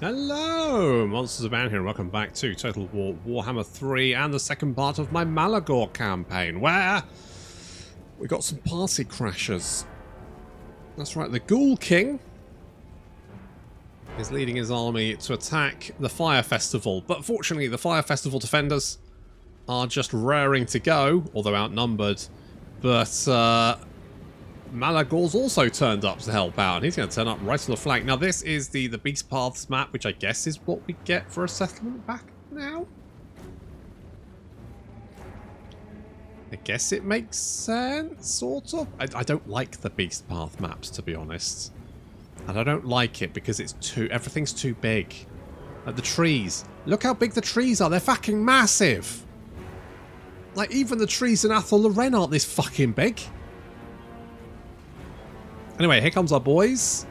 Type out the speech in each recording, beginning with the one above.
Hello, Monsters Abound here, and welcome back to Total War Warhammer 3 and the second part of my Malagor campaign, where we got some party crashers. That's right, the Ghoul King is leading his army to attack the Fyre Festival, but fortunately the Fyre Festival defenders are just raring to go, although outnumbered, but Malagor's also turned up to help out, and he's going to turn up right on the flank. Now this is the Beast Paths map, which I guess is what we get for a settlement back now. I guess it makes sense, sort of. I don't like the Beast Path maps, to be honest. And I don't like it because it's everything's too big. Like the trees. Look how big the trees are. They're fucking massive. Like even the trees in Athol Loren aren't this fucking big. Anyway, here comes our boys.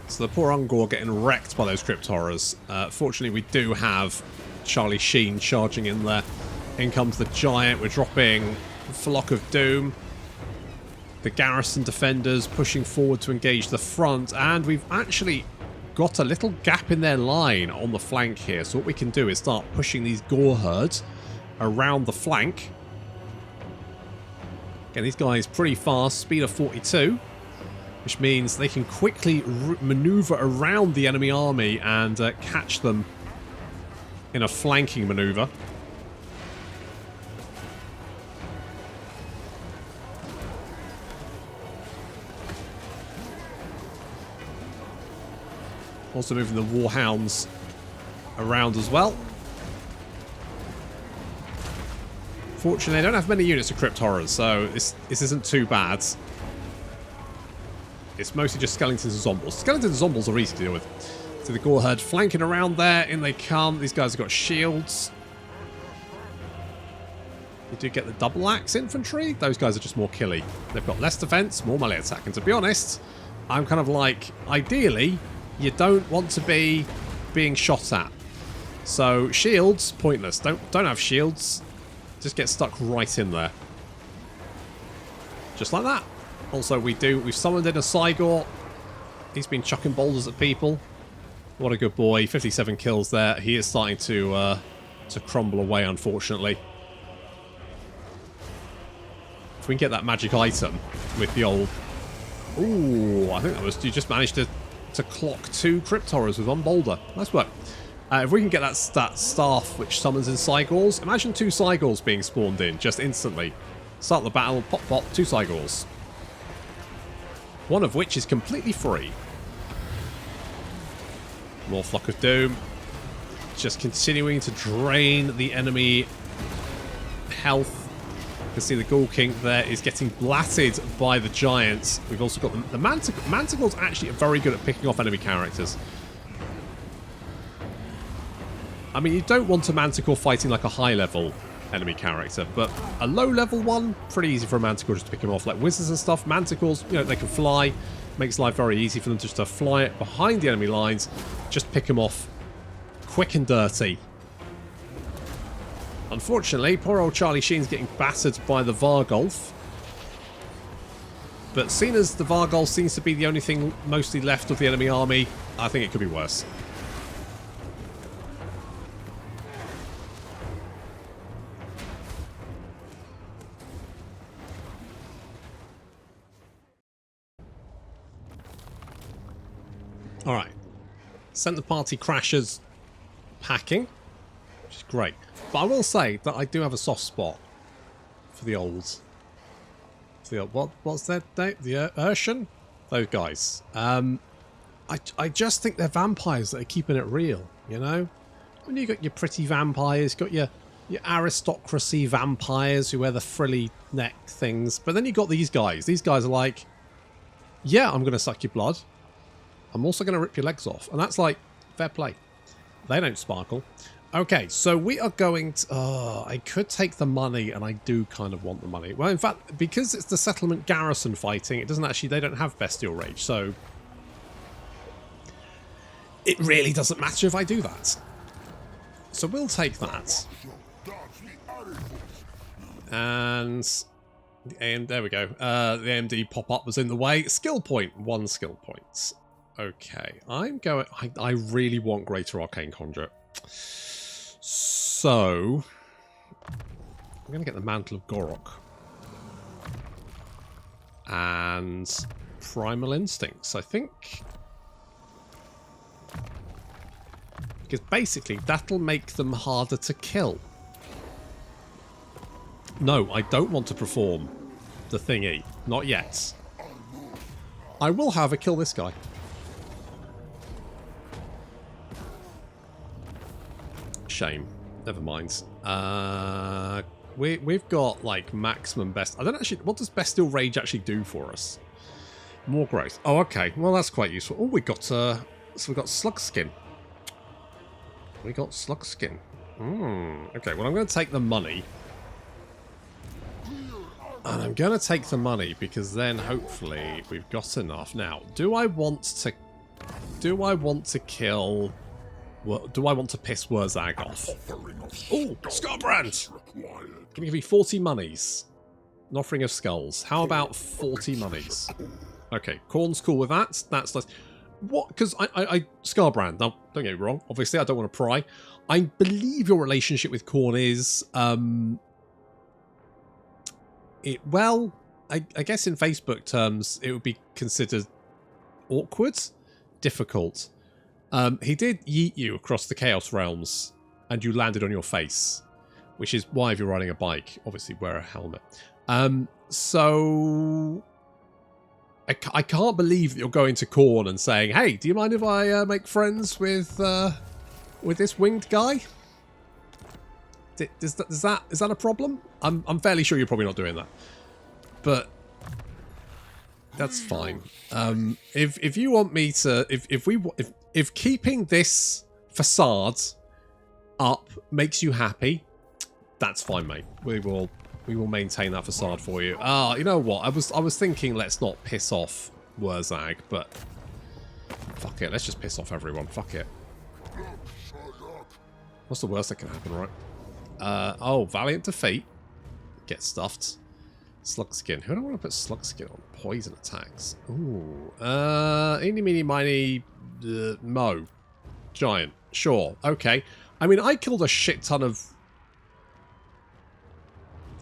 So the poor Ungor getting wrecked by those crypt horrors. Fortunately, we do have Charlie Sheen charging in there. In comes the giant. We're dropping Flock of Doom. The garrison defenders pushing forward to engage the front, and we've actually got a little gap in their line on the flank here. So what we can do is start pushing these gore herds around the flank. Again, these guys pretty fast, speed of 42, which means they can quickly maneuver around the enemy army and catch them in a flanking maneuver. Also moving the Warhounds around as well. Fortunately, I don't have many units of Crypt Horrors, so this isn't too bad. It's mostly just Skeletons and Zombies. Skeletons and Zombies are easy to deal with. So the Gore Herd flanking around there. In they come. These guys have got shields. You do get the double axe infantry. Those guys are just more killy. They've got less defense, more melee attack. And to be honest, I'm kind of like, ideally, you don't want to be being shot at. So shields, pointless. Don't have shields. Just get stuck right in there. Just like that. Also, we've summoned in a Cygor. He's been chucking boulders at people. What a good boy. 57 kills there. He is starting to crumble away, unfortunately. If we can get that magic item with the old... Ooh, I think that was... You just managed to clock 2 Crypt Horrors with one boulder. Nice work. If we can get that staff which summons in Cygors, imagine 2 Cygors being spawned in just instantly. Start the battle, pop pop, 2 Cygors. One of which is completely free. More Flock of Doom. Just continuing to drain the enemy health. You can see the Ghoul King there is getting blatted by the giants. We've also got the Manticore. Manticores actually are very good at picking off enemy characters. I mean, you don't want a Manticore fighting like a high-level enemy character, but a low-level one, pretty easy for a Manticore just to pick him off. Like wizards and stuff, Manticores, you know, they can fly. Makes life very easy for them just to fly behind the enemy lines, just pick them off quick and dirty. Unfortunately, poor old Charlie Sheen's getting battered by the Vargolf. But seeing as the Vargolf seems to be the only thing mostly left of the enemy army, I think it could be worse. Alright. Sent the party crashers packing, which is great. But I will say that I do have a soft spot for the old... what's their name? The Urshan? Those guys. I just think they're vampires that are keeping it real, you know? When you got your pretty vampires, got your aristocracy vampires who wear the frilly neck things. But then you got these guys. These guys are like, yeah, I'm going to suck your blood. I'm also going to rip your legs off. And that's like, fair play. They don't sparkle. Okay, so we are going to... I could take the money, and I do kind of want the money. Well, in fact, because it's the settlement garrison fighting, it doesn't actually... They don't have bestial rage, so... It really doesn't matter if I do that. So we'll take that. And there we go. The AMD pop-up was in the way. Skill point. 1 skill point. Okay. I'm going... I really want Greater Arcane Conduit. So... I'm going to get the Mantle of Gorok. And... Primal Instincts. I think... Because basically, that'll make them harder to kill. No, I don't want to perform the thingy. Not yet. I will, however, kill this guy. Shame. Never mind. We've got, like, maximum best... I don't actually... What does Bestial Rage actually do for us? More growth. Oh, okay. Well, that's quite useful. Oh, we got... So we got Slug Skin. We got Slug Skin. Okay, well, I'm going to take the money. And I'm going to take the money because then hopefully we've got enough. Now, do I want to kill... Do I want to piss Wurzag off? Oh, Scarbrand! Can you give me 40 monies? An offering of skulls. How about 40 monies? Okay, Khorne's cool with that. That's nice. What? Because I Scarbrand. Now, don't get me wrong. Obviously, I don't want to pry. I believe your relationship with Khorne is... well, I guess in Facebook terms, it would be considered awkward, difficult. He did yeet you across the Chaos Realms, and you landed on your face, which is why if you're riding a bike, obviously wear a helmet. So I can't believe that you're going to Khorne and saying, "Hey, do you mind if I make friends with this winged guy?" Is that a problem? I'm fairly sure you're probably not doing that, but that's fine. If you want me to, if keeping this facade up makes you happy, that's fine, mate. We will maintain that facade for you. You know what? I was thinking let's not piss off Wurzag, but fuck it. Let's just piss off everyone. Fuck it. What's the worst that can happen, right? Oh, Valiant Defeat. Get stuffed. Slug Skin. Who do I want to put Slug Skin on? Poison attacks. Ooh. Eeny, meeny, miny, Mo. Giant. Sure. Okay. I mean, I killed a shit ton of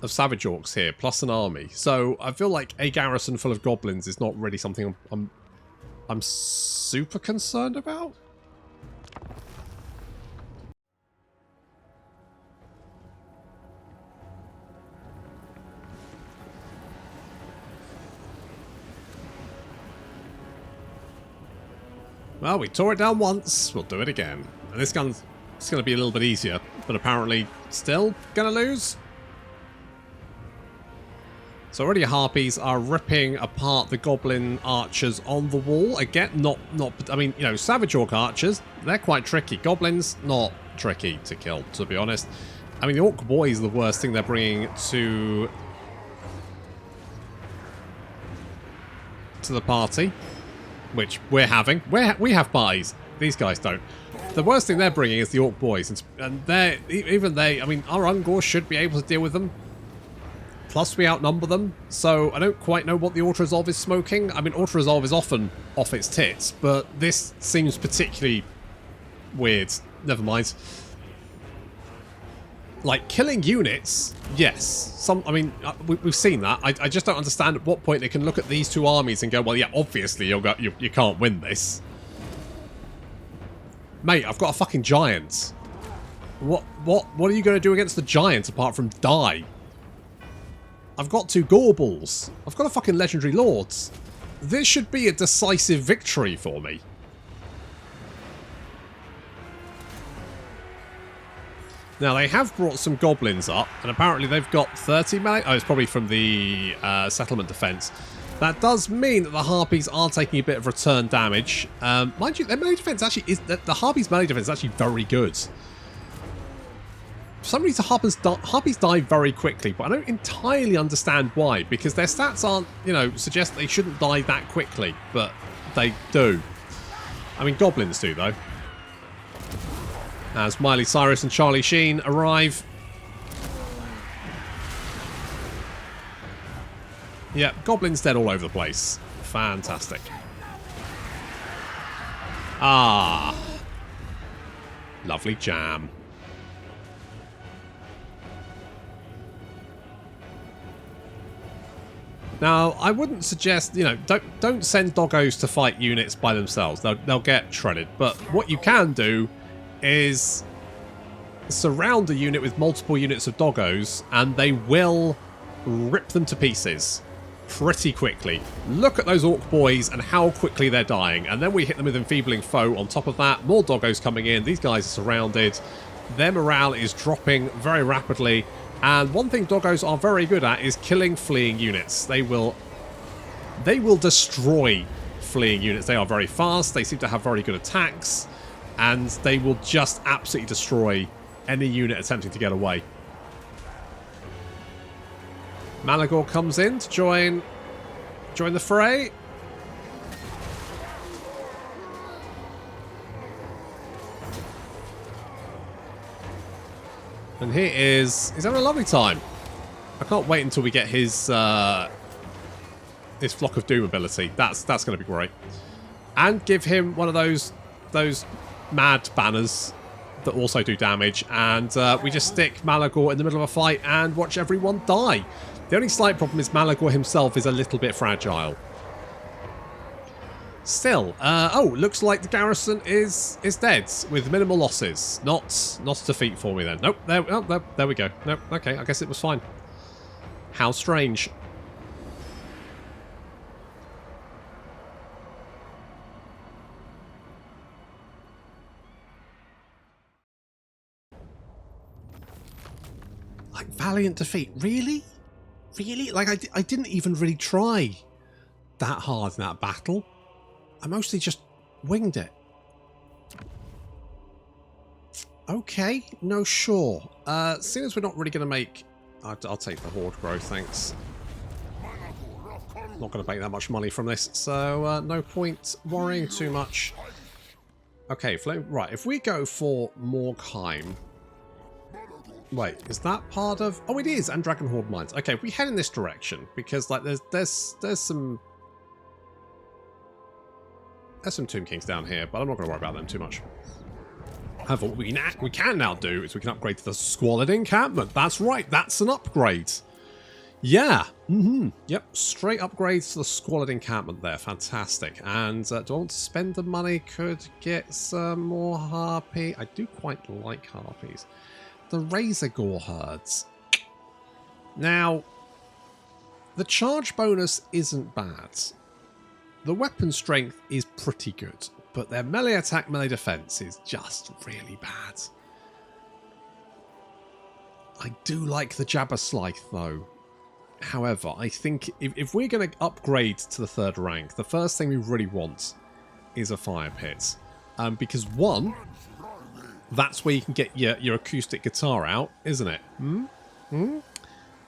Savage Orcs here, plus an army. So I feel like a garrison full of goblins is not really something I'm super concerned about. Well, we tore it down once. We'll do it again. And this gun's going to be a little bit easier, but apparently still going to lose. So already Harpies are ripping apart the Goblin archers on the wall. Again, not. I mean, you know, Savage Orc archers, they're quite tricky. Goblins, not tricky to kill, to be honest. I mean, the Orc boys are the worst thing they're bringing to the party. Which we're having. We have parties. These guys don't. The worst thing they're bringing is the Orc boys. And I mean, our Ungors should be able to deal with them. Plus, we outnumber them. So, I don't quite know what the Auto Resolve is smoking. I mean, Auto Resolve is often off its tits. But this seems particularly weird. Never mind. Like, killing units, yes. I mean, we've seen that. I just don't understand at what point they can look at these two armies and go, well, yeah, obviously you can't win this. Mate, I've got a fucking giant. What are you going to do against the giant apart from die? I've got 2 Gorbles. I've got a fucking Legendary Lords. This should be a decisive victory for me. Now, they have brought some goblins up, and apparently they've got 30 melee. Oh, it's probably from the settlement defense. That does mean that the Harpies are taking a bit of return damage. Mind you, their melee defense actually is... The Harpies' melee defense is actually very good. For some reason, Harpies die very quickly, but I don't entirely understand why, because their stats aren't, you know, suggest they shouldn't die that quickly, but they do. I mean, goblins do, though. As Miley Cyrus and Charlie Sheen arrive. Yeah, goblins dead all over the place. Fantastic. Ah. Lovely jam. Now, I wouldn't suggest, you know, don't send doggos to fight units by themselves. They'll get shredded. But what you can do is surround a unit with multiple units of doggos, and they will rip them to pieces pretty quickly. Look at those orc boys and how quickly they're dying. And then we hit them with enfeebling foe on top of that. More doggos coming in. These guys are surrounded. Their morale is dropping very rapidly. And one thing doggos are very good at is killing fleeing units. They will destroy fleeing units. They are very fast. They seem to have very good attacks. And they will just absolutely destroy any unit attempting to get away. Malagor comes in to join the fray. And he's having a lovely time. I can't wait until we get his Flock of Doom ability. That's going to be great. And give him one of those mad banners that also do damage. And we just stick Malagor in the middle of a fight and watch everyone die. The only slight problem is Malagor himself is a little bit fragile. Still, oh, looks like the garrison is dead with minimal losses. Not a defeat for me then. Nope, there we go. Nope, okay, I guess it was fine. How strange. Like, valiant defeat. Really? Really? Like, I didn't even really try that hard in that battle. I mostly just winged it. Okay, no, sure. Seeing as we're not really going to make... I'll take the Horde growth, thanks. Not going to make that much money from this, so no point worrying too much. Okay, right, if we go for Morgheim... Wait, is that part of... Oh, it is, and Dragon Horde Mines. Okay, if we head in this direction, because like there's some... There's some Tomb Kings down here, but I'm not going to worry about them too much. However, what we can now do is we can upgrade to the Squalid Encampment. That's right, that's an upgrade. Yeah, yep, straight upgrades to the Squalid Encampment there. Fantastic. And do I want to spend the money? Could get some more Harpy. I do quite like Harpies. The Razor Gore herds. Now, the charge bonus isn't bad. The weapon strength is pretty good, but their melee attack, melee defense is just really bad. I do like the Jabber Scythe though. However, I think if we're going to upgrade to the 3rd rank, the first thing we really want is a fire pit. Because one, that's where you can get your acoustic guitar out, isn't it? You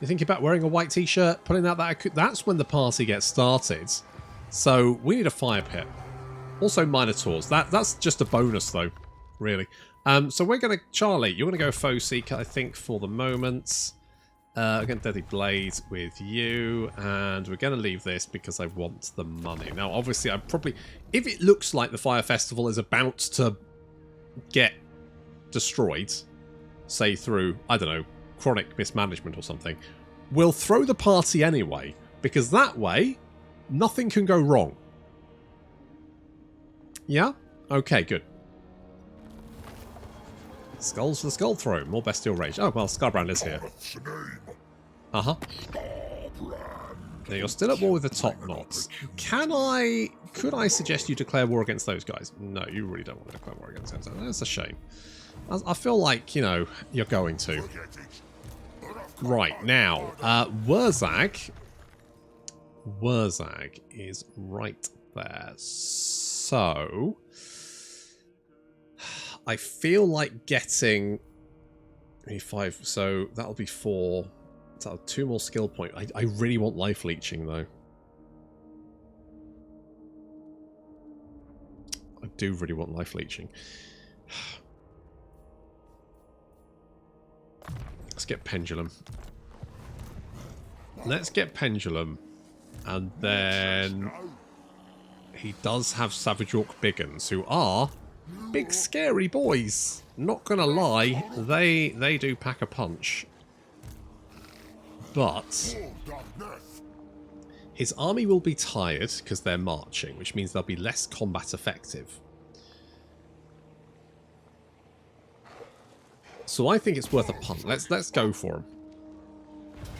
think about wearing a white t-shirt, putting out that's when the party gets started. So we need a fire pit. Also Minotaurs. That's just a bonus though, really. So we're going to... Charlie, you're going to go Foe Seeker, I think, for the moment. I'm going to Deadly Blade with you. And we're going to leave this because I want the money. Now, obviously, I probably... If it looks like the Fyre Festival is about to get destroyed, say through, I don't know, chronic mismanagement or something, we'll throw the party anyway. Because that way... nothing can go wrong. Yeah? Okay, good. Skulls for the Skull Throne. More Bestial Rage. Oh, well, Scarbrand is here. Uh-huh. Now, you're still at war with the top knots. Could I suggest you declare war against those guys? No, you really don't want to declare war against them. That's a shame. I feel like, you know, you're going to. Right, now, Wurzag is right there. So I feel like getting 5, so that'll be 4. So 2 more skill point. I really want life leeching though. I do really want life leeching. Let's get Pendulum. Let's get Pendulum. And then he does have Savage Orc Biggins, who are big scary boys. Not gonna lie, they do pack a punch. But his army will be tired because they're marching, which means they'll be less combat effective. So I think it's worth a punt. Let's go for him.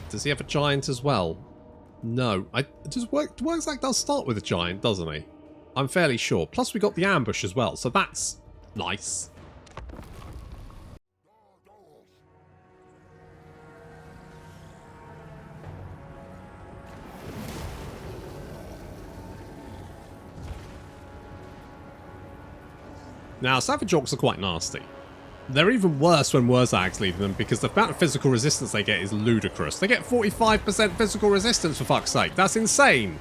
Does he have a giant as well? No. Wurzag does start with a giant, doesn't he? I'm fairly sure. Plus we got the ambush as well, so that's nice. Now, Savage Orcs are quite nasty. They're even worse when Wurzag's leading them because the amount of physical resistance they get is ludicrous. They get 45% physical resistance, for fuck's sake. That's insane.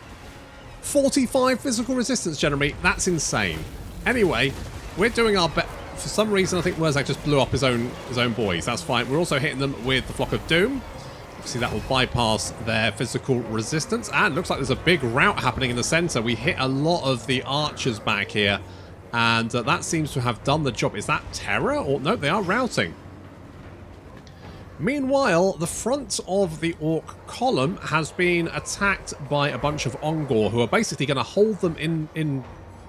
45 physical resistance, Jeremy. That's insane. Anyway, we're doing our best. For some reason, I think Wurzag just blew up his own boys. That's fine. We're also hitting them with the Flock of Doom. Obviously, that will bypass their physical resistance. And looks like there's a big rout happening in the centre. We hit a lot of the archers back here. And that seems to have done the job. Is that Terror? Or no, they are routing. Meanwhile, the front of the Orc column has been attacked by a bunch of Ongor, who are basically going to hold them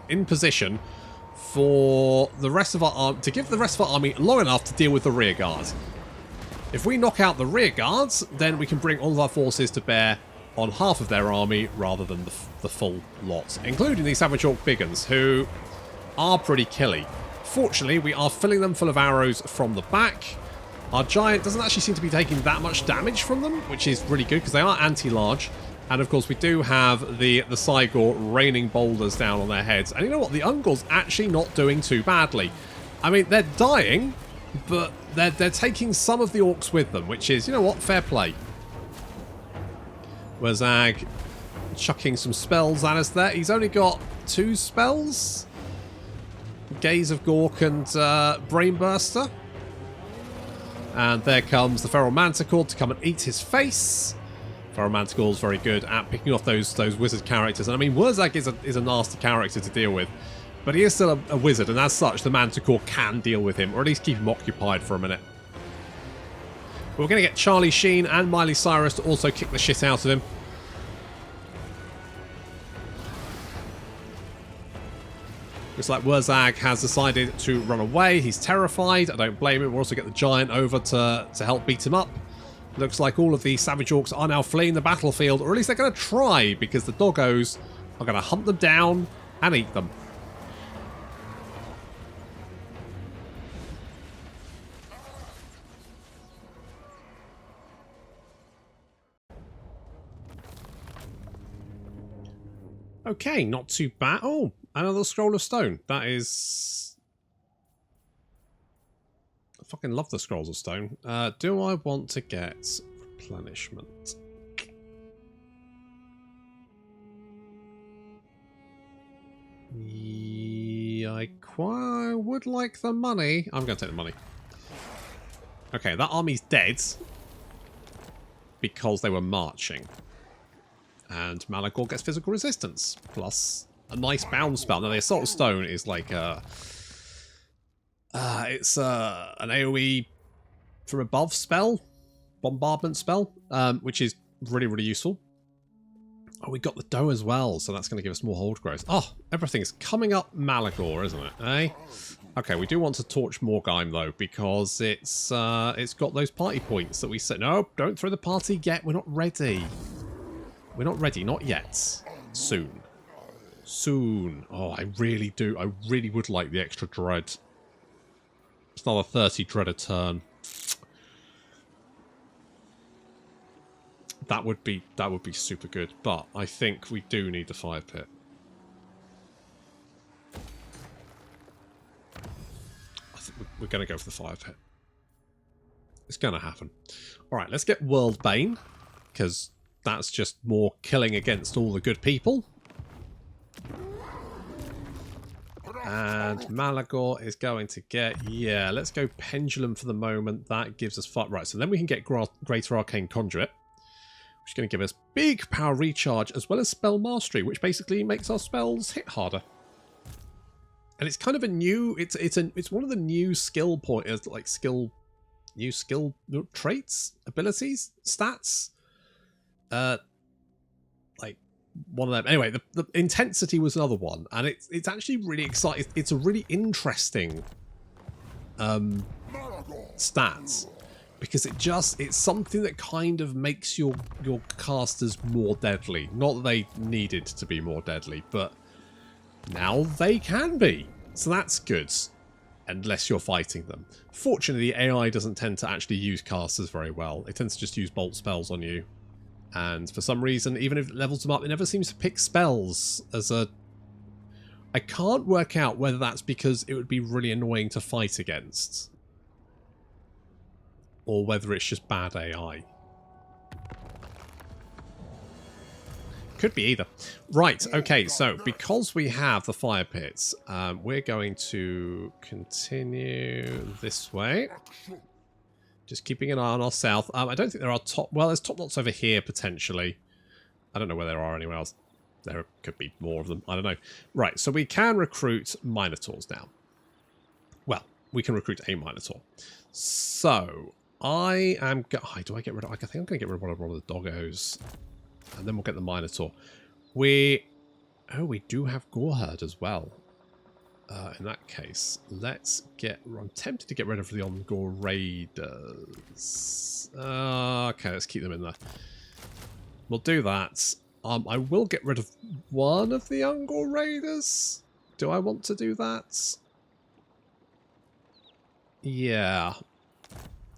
in position for the rest of our army, to give the rest of our army long enough to deal with the rear guard. If we knock out the rear guards, then we can bring all of our forces to bear on half of their army rather than the full lot, including these Savage Orc Biggins, who are pretty killy. Fortunately, we are filling them full of arrows from the back. Our giant doesn't actually seem to be taking that much damage from them, which is really good because they are anti-large. And of course, we do have the Cygor raining boulders down on their heads. And you know what? The Ungor's actually not doing too badly. I mean, they're dying, but they're taking some of the Orcs with them, which is, you know what? Fair play. Wurzag chucking some spells at us there. He's only got 2 spells. Gaze of Gork and Brainburster. And there comes the Feral Manticore to come and eat his face. Feral Manticore's very good at picking off those wizard characters. And I mean, Wurzag is a nasty character to deal with. But he is still a wizard, and as such, the Manticore can deal with him, or at least keep him occupied for a minute. But we're going to get Charlie Sheen and Miley Cyrus to also kick the shit out of him. Looks like Wurzag has decided to run away. He's terrified. I don't blame him. We'll also get the giant over to help beat him up. Looks like all of the Savage Orcs are now fleeing the battlefield, or at least they're going to try, because the doggos are going to hunt them down and eat them. Okay, not too bad. Oh, another Scroll of Stone. That is... I fucking love the Scrolls of Stone. Do I want to get replenishment? Yeah, I quite would like the money. I'm going to take the money. Okay, that army's dead because they were marching. And Malagor gets physical resistance, plus a nice bound spell. Now, the Assault Stone is like it's an AoE from above spell, bombardment spell, which is really, really useful. Oh, we got the dough as well, so that's going to give us more hold growth. Oh, everything's coming up Malagor, isn't it? Eh? Okay, we do want to torch Morgheim, though, because it's got those party points that we said. No, don't throw the party yet. We're not ready. We're not ready, not yet. Soon. Soon. Oh, I really do. I really would like the extra dread. It's another 30 dread a turn. That would be super good, but I think we do need the fire pit. I think we're going to go for the fire pit. It's going to happen. Alright, let's get World Bane, because that's just more killing against all the good people. And Malagor is going to get... Yeah, let's go Pendulum for the moment. That gives us... Right, so then we can get Greater Arcane Conduit, which is going to give us big power recharge as well as spell mastery, which basically makes our spells hit harder. And it's kind of a new, it's one of the new skill pointers, like new skill traits, abilities, stats. Like one of them. Anyway, the intensity was another one, and it's actually really exciting. It's a really interesting stats, because it's something that kind of makes your casters more deadly. Not that they needed to be more deadly, but now they can be. So that's good, unless you're fighting them. Fortunately, AI doesn't tend to actually use casters very well. It tends to just use bolt spells on you. And for some reason, even if it levels them up, it never seems to pick spells as a... I can't work out whether that's because it would be really annoying to fight against, or whether it's just bad AI. Could be either. Right, okay, so because we have the fire pits, we're going to continue this way. Just keeping an eye on our south. I don't think there are top... Well, there's top knots over here, potentially. I don't know where there are anywhere else. There could be more of them. I don't know. Right, so we can recruit Minotaurs now. Well, we can recruit a Minotaur. So, I am... do I get rid of... I think I'm going to get rid of one of the doggos. And then we'll get the Minotaur. We do have Goreherd as well. In that case, let's get... I'm tempted to get rid of the Ungor Raiders. Okay, let's keep them in there. We'll do that. I will get rid of one of the Ungor Raiders. Do I want to do that? Yeah.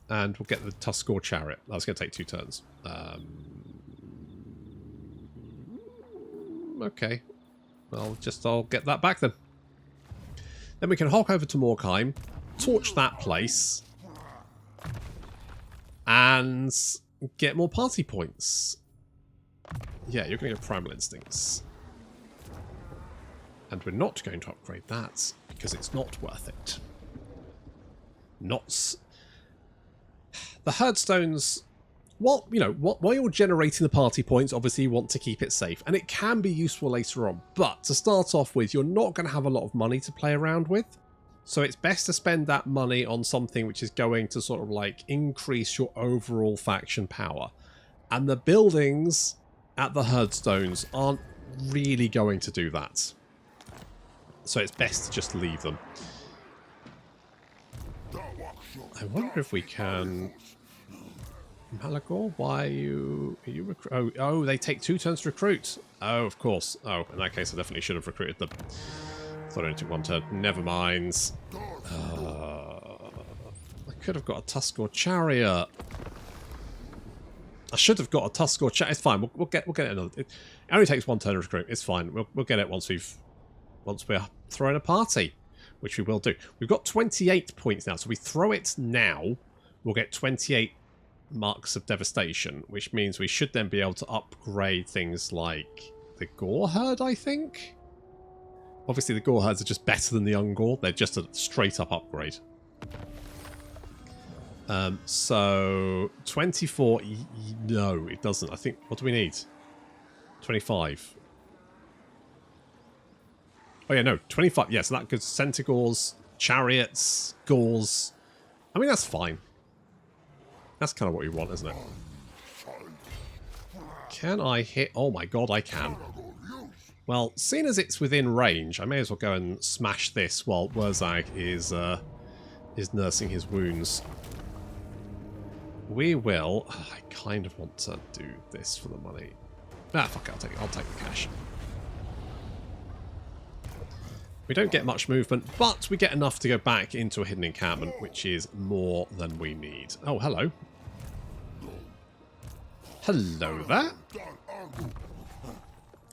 And we'll get the Tuskor Chariot. That's going to take 2 turns. Okay. I'll get that back then. Then we can hulk over to Morkheim, torch that place, and get more party points. Yeah, you're going to get Primal Instincts. And we're not going to upgrade that, because it's not worth it. The Herdstones... Well, you know, while you're generating the party points, obviously you want to keep it safe, and it can be useful later on. But to start off with, you're not going to have a lot of money to play around with. So it's best to spend that money on something which is going to sort of like increase your overall faction power. And the buildings at the Herdstones aren't really going to do that. So it's best to just leave them. I wonder if we can... Malagor, why are you recruit? Oh, they take 2 turns to recruit. Oh, of course. Oh, in that case, I definitely should have recruited them. Thought I only took 1 turn. Never mind. I could have got a Tuskor Chariot. I should have got a Tuskor Chariot. It's fine. We'll get another. It only takes 1 turn to recruit. It's fine. We'll get it once we're throwing a party, which we will do. We've got 28 points now, so we throw it now. We'll get 28 marks of devastation, which means we should then be able to upgrade things like the Goreherd, I think. Obviously the Goreherds are just better than the Ungor. They're just a straight up upgrade. So 24, no it doesn't. I think, what do we need? 25. Oh yeah, no, 25. Yeah, so that goes Centaurs, Chariots, Gauls. I mean, that's fine. That's kind of what we want, isn't it? Can I hit... Oh my god, I can. Well, seeing as it's within range, I may as well go and smash this while Wurzag is nursing his wounds. We will... I kind of want to do this for the money. Ah, fuck it, I'll take the cash. We don't get much movement, but we get enough to go back into a hidden encampment, which is more than we need. Oh, hello. Hello there.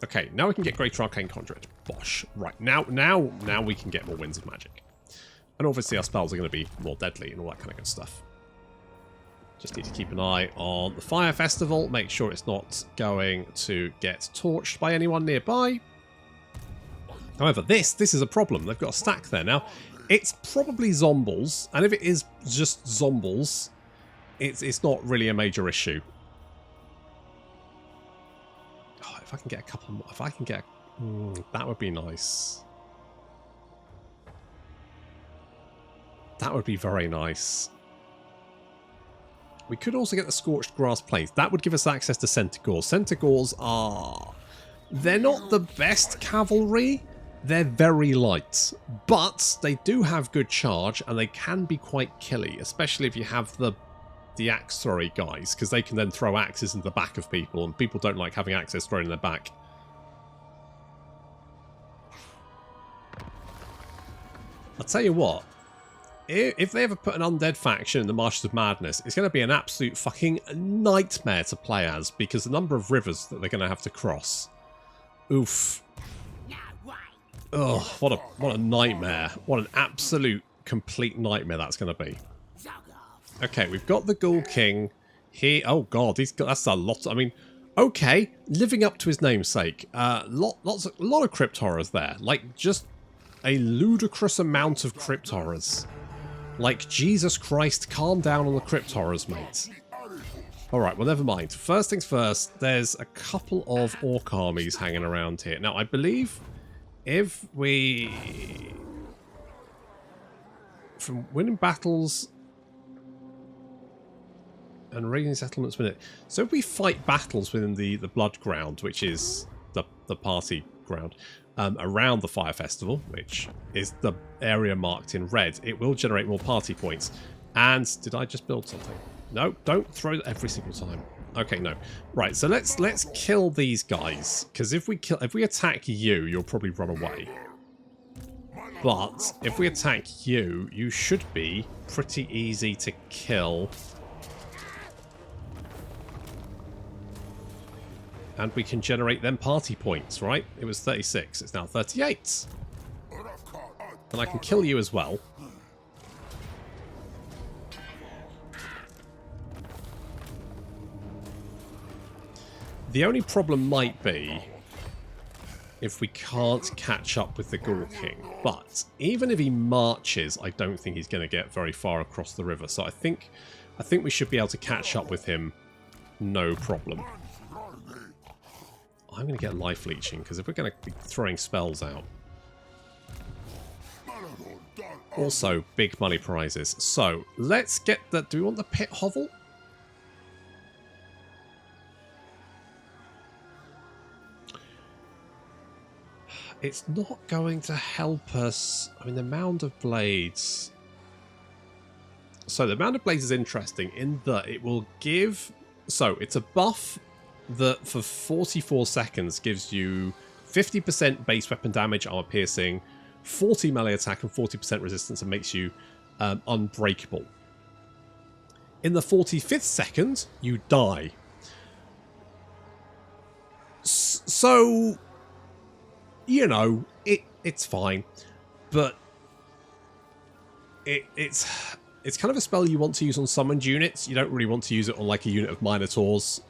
Okay, now we can get Greater Arcane Conduit. Bosh. Right, now we can get more Winds of Magic. And obviously our spells are going to be more deadly and all that kind of good stuff. Just need to keep an eye on the Fyre Festival, make sure it's not going to get torched by anyone nearby. However, this is a problem. They've got a stack there. Now, it's probably Zombles, and if it is just Zombles, it's not really a major issue. if I can get a couple more, if I can get, that would be nice. That would be very nice. We could also get the Scorched Grass Plains. That would give us access to Centaurs. Centaurs are... They're not the best cavalry. They're very light. But they do have good charge, and they can be quite killy, especially if you have the axe throwing guys, because they can then throw axes into the back of people, and people don't like having axes thrown in their back. I'll tell you what. If they ever put an undead faction in the Marshes of Madness, it's going to be an absolute fucking nightmare to play as, because the number of rivers that they're going to have to cross. Oof. Oh, what a nightmare. What an absolute, complete nightmare that's going to be. Okay, we've got the Ghoul King here. Oh god, that's a lot. I mean, okay, living up to his namesake. A lot of crypt horrors there. Like, just a ludicrous amount of crypt horrors. Like, Jesus Christ, calm down on the crypt horrors, mate. Alright, well, never mind. First things first, there's a couple of orc armies hanging around here. Now, I believe if we... From winning battles and raiding settlements with it. So if we fight battles within the Blood Ground, which is the party ground, around the Fyre Festival, which is the area marked in red, it will generate more party points. And did I just build something? No, don't throw it every single time. Okay, no. Right, so let's kill these guys, because if we attack you, you'll probably run away. But if we attack you, you should be pretty easy to kill. And we can generate them party points, right? It was 36. It's now 38. And I can kill you as well. The only problem might be if we can't catch up with the Ghoul King. But even if he marches, I don't think he's going to get very far across the river. So I think we should be able to catch up with him, no problem. I'm going to get life leeching, because if we're going to be throwing spells out. Also, big money prizes. So, let's get the... Do we want the pit hovel? It's not going to help us. I mean, the Mound of Blades. So, the Mound of Blades is interesting in that it will give... So, it's a buff that for 44 seconds gives you 50% base weapon damage, armor piercing, 40 melee attack, and 40% resistance, and makes you unbreakable. In the 45th second, you die. So, you know, it's fine, but it's kind of a spell you want to use on summoned units. You don't really want to use it on like a unit of Minotaurs.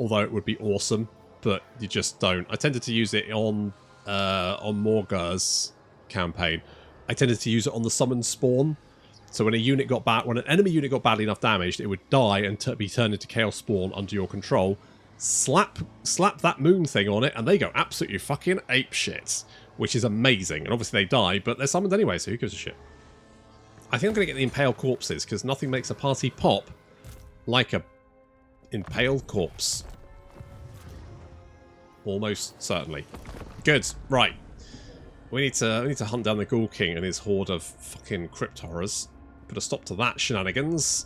Although it would be awesome, but you just don't. I tended to use it on Morgar's campaign. I tended to use it on the summoned spawn. So when an enemy unit got badly enough damaged, it would die and be turned into Chaos Spawn under your control. Slap that moon thing on it, and they go absolutely fucking apeshit, which is amazing. And obviously they die, but they're summoned anyway, so who gives a shit? I think I'm going to get the Impale Corpses, because nothing makes a party pop like a impaled corpse. Almost certainly. Good. Right. We need to hunt down the Ghoul King and his horde of fucking crypt horrors. Put a stop to that shenanigans.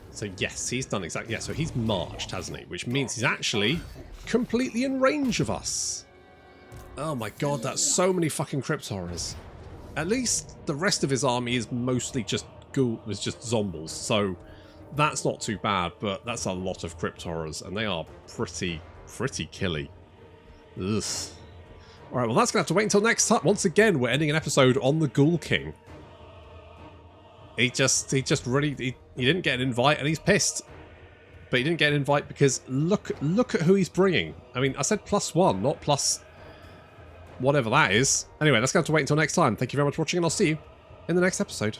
So yes, he's done exactly... Yeah, so he's marched, hasn't he? Which means he's actually completely in range of us. Oh my god, that's so many fucking crypt horrors. At least the rest of his army is mostly just zombies, so that's not too bad, but that's a lot of crypt horrors, and they are pretty killy. Ugh. Alright, well that's going to have to wait until next time. Once again, we're ending an episode on the Ghoul King. He didn't get an invite, and he's pissed. But he didn't get an invite because look at who he's bringing. I mean, I said +1, not plus whatever that is. Anyway, that's going to have to wait until next time. Thank you very much for watching, and I'll see you in the next episode.